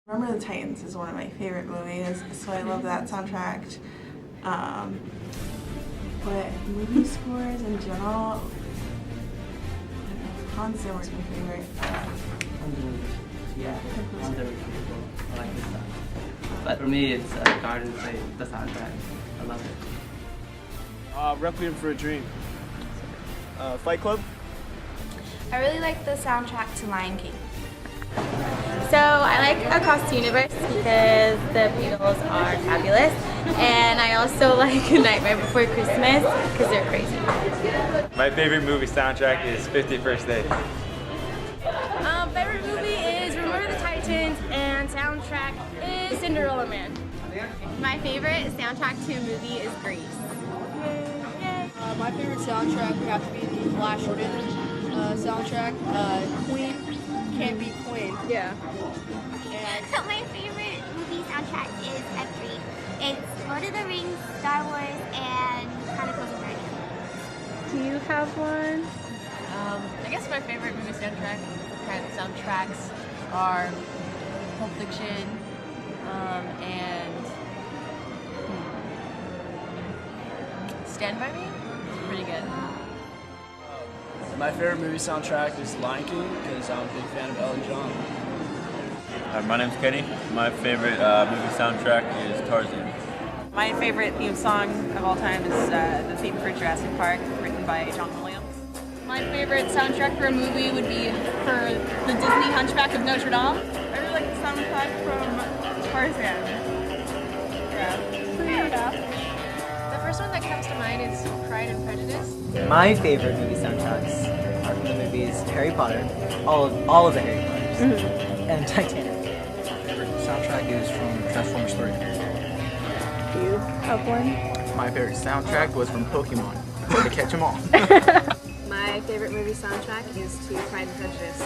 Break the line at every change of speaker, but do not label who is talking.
Remember the Titans is one of my favorite movies, so I love that soundtrack. But movie scores in general, Hans Zimmer's my favorite.
Yeah, Hans Zimmer. I like this stuff. But for me, it's Garden State, the soundtrack. I love it.
Requiem for a Dream. Fight Club.
I really like the soundtrack to Lion King.
So I like Across the Universe because the Beatles are fabulous, and I also like Nightmare Before Christmas because they're crazy.
My favorite movie soundtrack is 50 First Dates.
Favorite movie is Remember the Titans, and soundtrack is Cinderella Man. My favorite soundtrack to a movie is Grease.
My favorite soundtrack would have to be the Flash Gordon soundtrack. Queen Can't Be Queen.
Yeah.
So my favorite movie soundtrack is every. It's Lord of the Rings, Star Wars, and Chronicles of Narnia.
Do you have one?
I guess my favorite movie soundtracks are Pulp Fiction and Stand By Me. It's pretty good.
My favorite movie soundtrack is Lion King because I'm a big fan of Elton John.
My name's Kenny. My favorite movie soundtrack is Tarzan.
My favorite theme song of all time is the theme for Jurassic Park, written by John Williams.
My favorite soundtrack for a movie would be for the Disney Hunchback of Notre Dame.
I really like the soundtrack from Tarzan.
The first one that comes to mind is Pride and Prejudice.
My favorite movie soundtracks are from the movies Harry Potter, all of the Harry Potters, and Titanic.
My favorite soundtrack is from Transformers 3.
Do you have one?
My favorite soundtrack was from Pokemon. To catch 'em all.
My favorite movie soundtrack is to Pride and Prejudice.